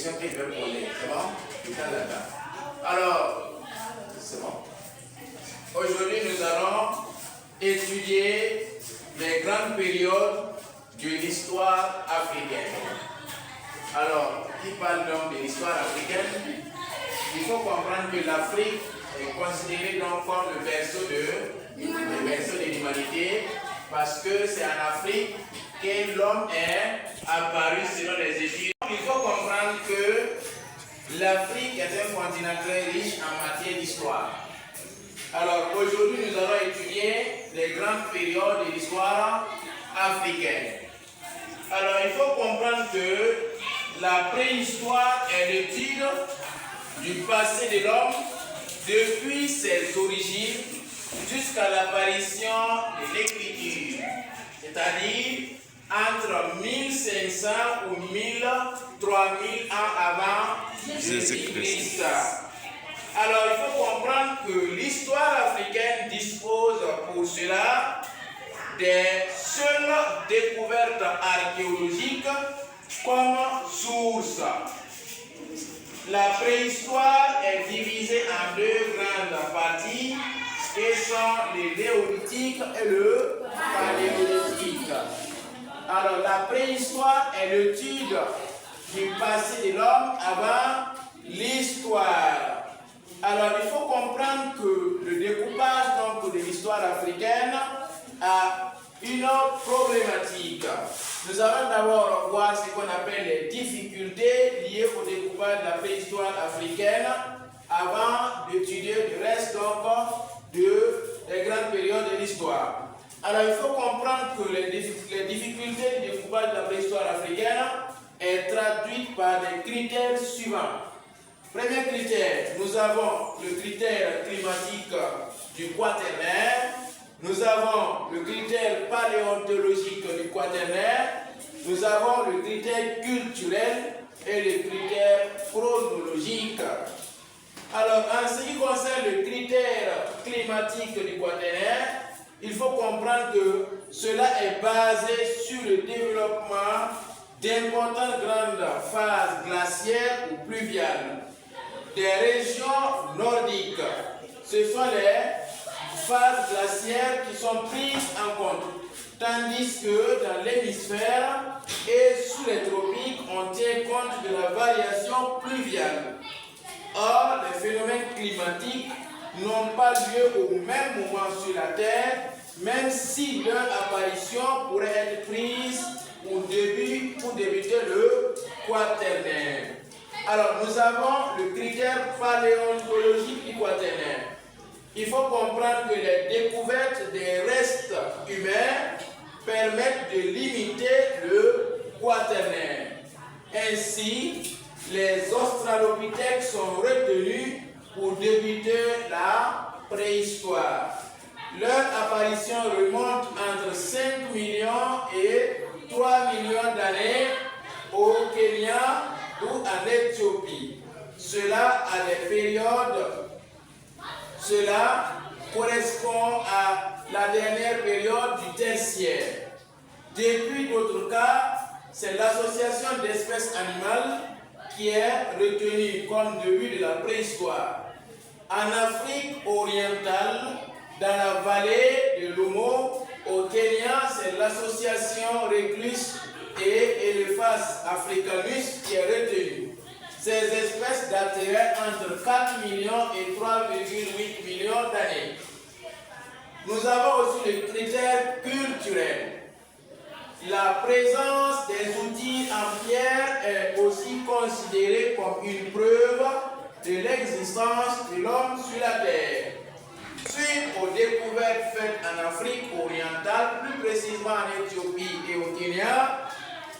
questions que je vais poser. C'est bon? Alors, c'est bon. Aujourd'hui, nous allons étudier les grandes périodes de l'histoire africaine. Alors, qui parle donc de l'histoire africaine? Il faut comprendre que l'Afrique est considérée donc comme le berceau de l'humanité, parce que c'est en Afrique que l'homme est apparu selon les études. Il faut comprendre que l'Afrique est un continent très riche en matière d'histoire. Alors aujourd'hui, nous allons étudier les grandes périodes de l'histoire africaine. Alors il faut comprendre que la préhistoire est l'étude du passé de l'homme depuis ses origines jusqu'à l'apparition de l'écriture, c'est-à-dire entre 1500 ou 3000 ans avant Jésus-Christ. Alors il faut comprendre que l'histoire africaine dispose pour cela des seules découvertes archéologiques comme source. La préhistoire est divisée en deux grandes parties qui sont le néolithique et le paléolithique. Alors la préhistoire est l'étude du passé de l'homme avant l'histoire. Alors il faut comprendre que le découpage donc, de l'histoire africaine a une problématique. Nous allons d'abord voir ce qu'on appelle les difficultés liées au découpage de la préhistoire africaine avant d'étudier le reste donc des grandes périodes de l'histoire. Alors il faut comprendre que les difficultés du découpage de la préhistoire africaine est traduite par des critères suivants. Premier critère, nous avons le critère climatique du quaternaire. Nous avons le critère paléontologique du quaternaire, nous avons le critère culturel et le critère chronologique. Alors, en ce qui concerne le critère climatique du quaternaire, il faut comprendre que cela est basé sur le développement d'importantes grandes phases glaciaires ou pluviales des régions nordiques. Ce sont les phases glaciaires qui sont prises en compte, tandis que dans l'hémisphère et sous les tropiques, on tient compte de la variation pluviale. Or, les phénomènes climatiques n'ont pas lieu au même moment sur la Terre, même si leur apparition pourrait être prise pour débuter le quaternaire. Alors, nous avons le critère paléontologique du quaternaire. Il faut comprendre que les découvertes des restes humains permettent de limiter le quaternaire. Ainsi, les australopithèques sont retenus pour débuter la préhistoire. Leur apparition remonte entre 5 millions et 3 millions d'années au Kenya ou en Éthiopie. Cela a des périodes. Cela correspond à la dernière période du tertiaire. Depuis d'autres cas, c'est l'association d'espèces animales qui est retenue comme début de la préhistoire. En Afrique orientale, dans la vallée de l'Omo, au Kenya, c'est l'association Reclus et Elephas africanus qui est retenue. Ces espèces dateraient entre 4 millions et 3,8 millions d'années. Nous avons aussi le critère culturel. La présence des outils en pierre est aussi considérée comme une preuve de l'existence de l'homme sur la Terre. Suite aux découvertes faites en Afrique orientale, plus précisément en Éthiopie et au Kenya,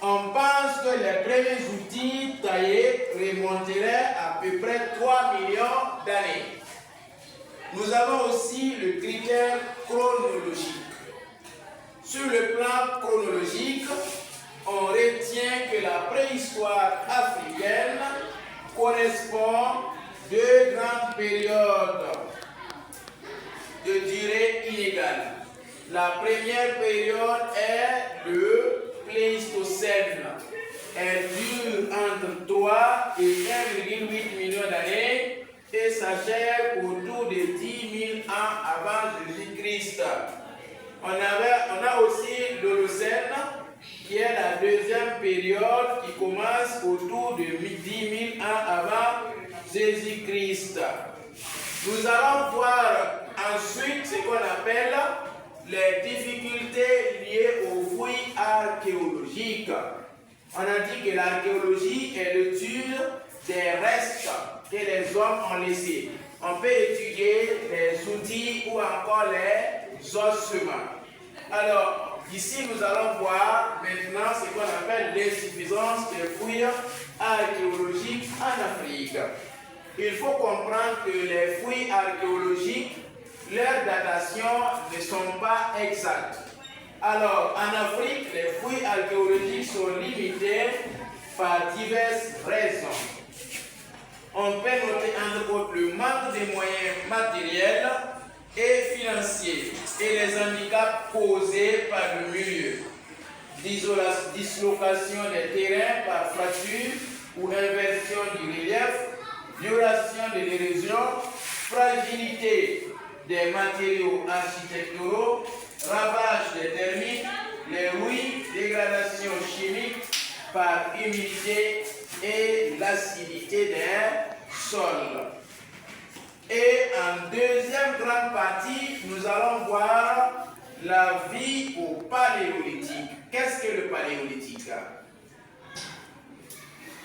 on pense que les premiers outils taillés remonteraient à peu près 3 millions d'années. Nous avons aussi le critère chronologique. Sur le plan chronologique, on retient que la préhistoire africaine correspond à deux grandes périodes de durée inégale. La première période est le Pléistocène. Elle dure entre 3 et 1,8 million d'années et s'achève autour de 10 000 ans avant Jésus-Christ. On a aussi l'Holocène, qui est la deuxième période qui commence autour de 10 000 ans avant Jésus-Christ. Nous allons voir ensuite ce qu'on appelle les difficultés liées aux fouilles archéologiques. On a dit que l'archéologie est l'étude des restes que les hommes ont laissés. On peut étudier les outils ou encore les ossements. Alors, ici, nous allons voir maintenant ce qu'on appelle l'insuffisance des fouilles archéologiques en Afrique. Il faut comprendre que les fouilles archéologiques, leurs datations ne sont pas exactes. Alors, en Afrique, les fouilles archéologiques sont limitées par diverses raisons. On peut noter entre autres le manque de moyens matériels et financiers et les handicaps causés par le milieu. Dislocation des terrains par fracture ou inversion du relief, violation de l'érosion, fragilité des matériaux architecturaux, ravage des termites, les rouilles, dégradation chimique par humidité et l'acidité des sols. Et en deuxième grande partie, nous allons voir la vie au paléolithique. Qu'est-ce que le paléolithique?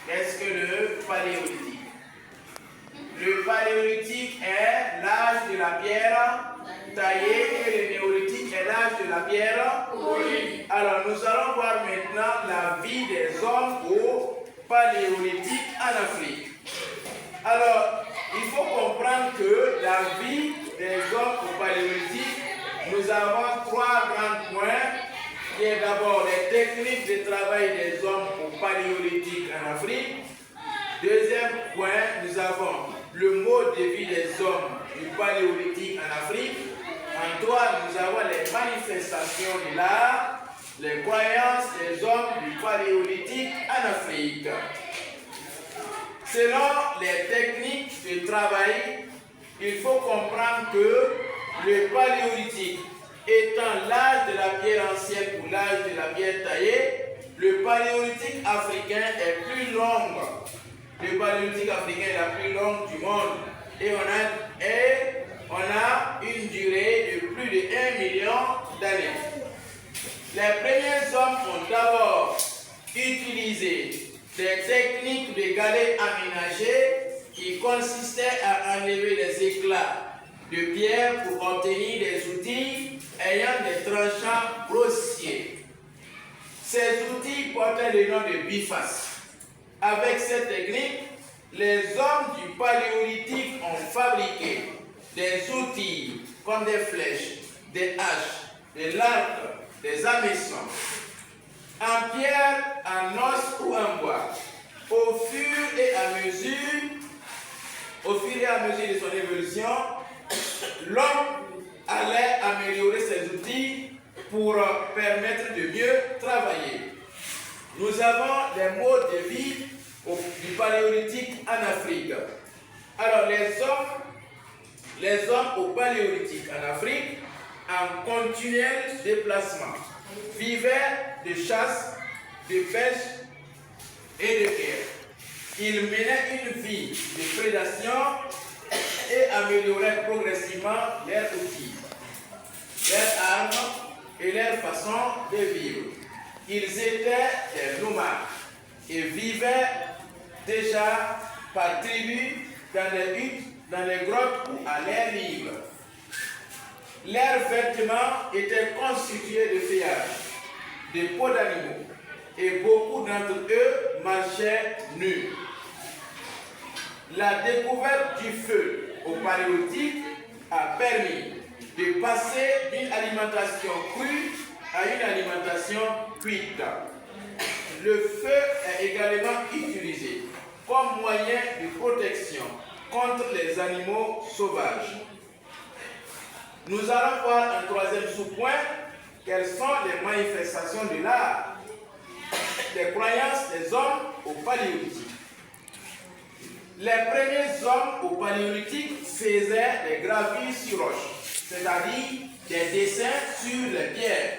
Qu'est-ce que le paléolithique? Le paléolithique est l'âge de la pierre taillée et le néolithique est l'âge de la pierre polie. Alors nous allons voir maintenant la vie des hommes au paléolithique en Afrique. Alors, il faut comprendre que la vie des hommes au paléolithique, nous avons trois grands points, qui est d'abord les techniques de travail des hommes au paléolithique en Afrique. Deuxième point, nous avons le mode de vie des hommes du paléolithique en Afrique. En trois, nous avons les manifestations de l'art, les croyances des hommes du paléolithique en Afrique. Selon les techniques de travail, il faut comprendre que le paléolithique étant l'âge de la pierre ancienne ou l'âge de la pierre taillée, le paléolithique africain est plus long. Le paléolithique africain est la plus longue du monde et on a une durée de plus de 1 million d'années. Les premiers hommes ont d'abord utilisé des techniques de galets aménagés qui consistaient à enlever les éclats de pierre pour obtenir des outils ayant des tranchants grossiers. Ces outils portaient le nom de bifaces. Avec cette technique, les hommes du paléolithique ont fabriqué des outils comme des flèches, des haches, des lardes, des hameçons, en pierre, en os ou en bois. Au fur et à mesure de son évolution, l'homme allait améliorer ses outils pour permettre de mieux travailler. Nous avons des modes de vie du paléolithique en Afrique. Alors, les hommes au paléolithique en Afrique, en continuel déplacement, vivaient de chasse, de pêche et de guerre. Ils menaient une vie de prédation et amélioraient progressivement leurs outils, leurs armes et leur façon de vivre. Ils étaient des nomades et vivaient déjà par tribus dans les huttes, dans les grottes ou à l'air libre. Leurs vêtements étaient constitués de feuillage, de peaux d'animaux, et beaucoup d'entre eux marchaient nus. La découverte du feu au paléolithique a permis de passer d'une alimentation crue à une alimentation cuite. Le feu est également utilisé comme moyen de protection contre les animaux sauvages. Nous allons voir un troisième sous-point, quelles sont les manifestations de l'art, des croyances des hommes au paléolithique. Les premiers hommes au paléolithique faisaient des gravures sur roche, c'est-à-dire des dessins sur les pierres.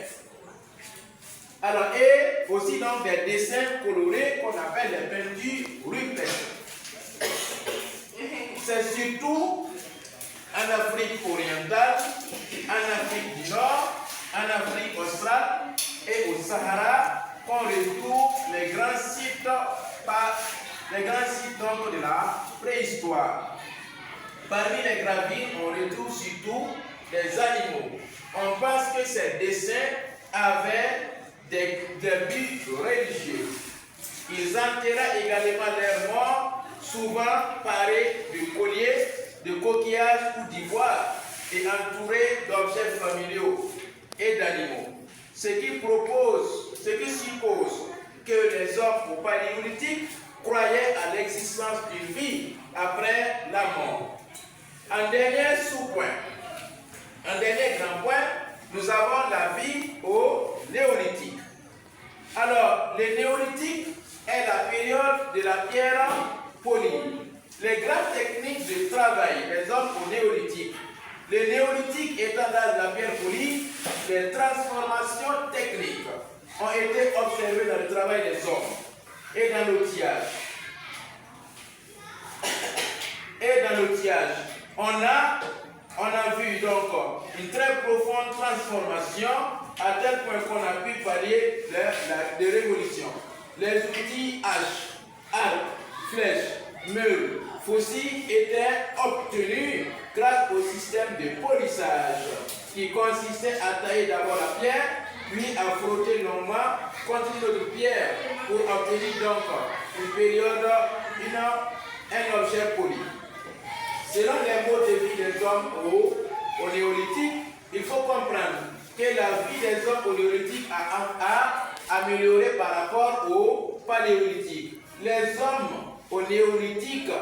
Alors, et aussi donc des dessins colorés qu'on appelle les peintures rupestres. C'est surtout en Afrique orientale, en Afrique du Nord, en Afrique australe et au Sahara qu'on retrouve les grands sites donc de la préhistoire. Parmi les gravures, on retrouve surtout des animaux. On pense que ces dessins avaient des buts religieux. Ils enterraient également leurs morts, souvent parés de colliers, de coquillages ou d'ivoire, et entourés d'objets familiaux et d'animaux. Ce qui suppose que les hommes au paléolithique croyaient à l'existence d'une vie après la mort. Un dernier sous-point, un dernier grand point, nous avons la vie au néolithique. Alors, le néolithique est la période de la pierre polie. Les grandes techniques de travail des hommes au néolithique. Le néolithique étant l'âge de la pierre polie, les transformations techniques ont été observées dans le travail des hommes et dans l'outillage. On a vu donc une très profonde transformation à tel point qu'on a pu parler de révolution. Les outils haches, arcs, flèches, meules, fossiles étaient obtenus grâce au système de polissage qui consistait à tailler d'abord la pierre, puis à frotter longuement contre une autre pierre pour obtenir donc une période, un objet poli. Selon les modes de vie des hommes au néolithique, il faut comprendre que la vie des hommes au néolithique a amélioré par rapport au paléolithique. Les hommes au néolithique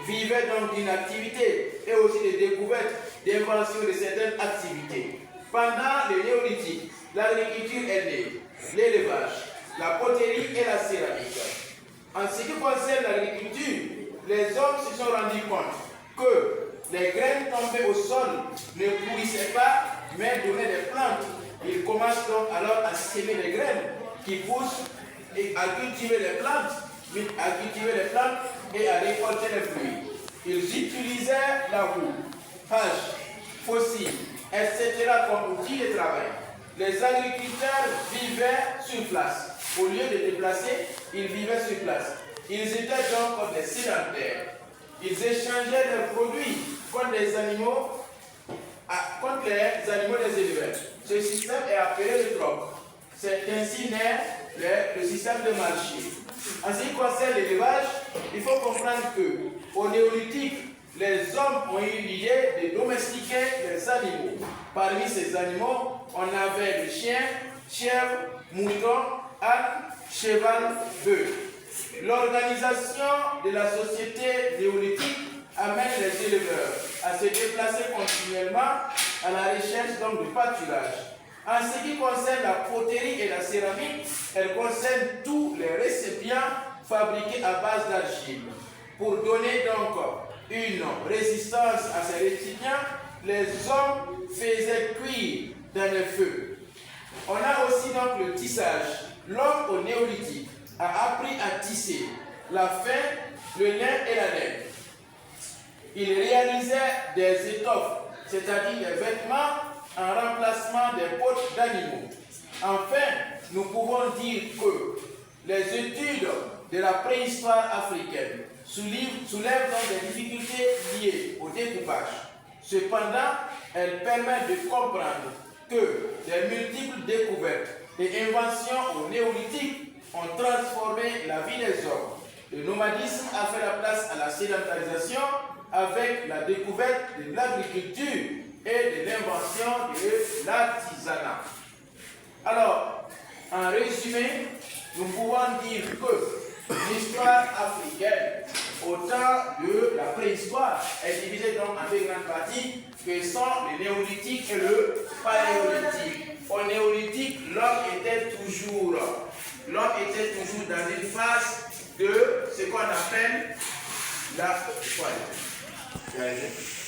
vivaient donc d'une activité et aussi des découvertes, d'inventions de certaines activités. Pendant le néolithique, l'agriculture est née, l'élevage, la poterie et la céramique. En ce qui concerne l'agriculture, les hommes se sont rendus compte que les graines tombées au sol ne pourrissaient pas, mais donnaient des plantes. Ils commencent donc alors à s'aimer les graines qui poussent et à cultiver les plantes, et à récolter les fruits. Ils utilisaient la roue, hache, fossiles, etc. comme outil de travail. Les agriculteurs vivaient sur place. Au lieu de déplacer, ils vivaient sur place. Ils étaient donc comme des sédentaires. Ils échangeaient leurs produits contre les animaux des éleveurs. Ce système est appelé le troc. C'est ainsi naît le système de marché. En ce qui concerne l'élevage, il faut comprendre qu'au néolithique, les hommes ont eu l'idée de domestiquer les animaux. Parmi ces animaux, on avait le chien, chèvre, mouton, âne, cheval, bœuf. L'organisation de la société néolithique amène les éleveurs à se déplacer continuellement à la recherche donc du pâturage. En ce qui concerne la poterie et la céramique, elle concerne tous les récipients fabriqués à base d'argile. Pour donner donc une résistance à ces récipients, les hommes faisaient cuire dans le feu. On a aussi donc le tissage. L'homme au néolithique a appris à tisser la faim, le lin et la laine. Il réalisait des étoffes, c'est-à-dire des vêtements en remplacement des peaux d'animaux. Enfin, nous pouvons dire que les études de la préhistoire africaine soulèvent donc des difficultés liées au découpage. Cependant, elles permettent de comprendre que les multiples découvertes et inventions au néolithique ont transformé la vie des hommes. Le nomadisme a fait la place à la sédentarisation avec la découverte de l'agriculture et de l'invention de l'artisanat. Alors, en résumé, nous pouvons dire que l'histoire africaine, au temps de la préhistoire, est divisée donc en deux grandes parties, que sont le néolithique et le paléolithique. Au néolithique, l'homme était toujours dans une phase de ce qu'on appelle D'accord, il faut arrêter.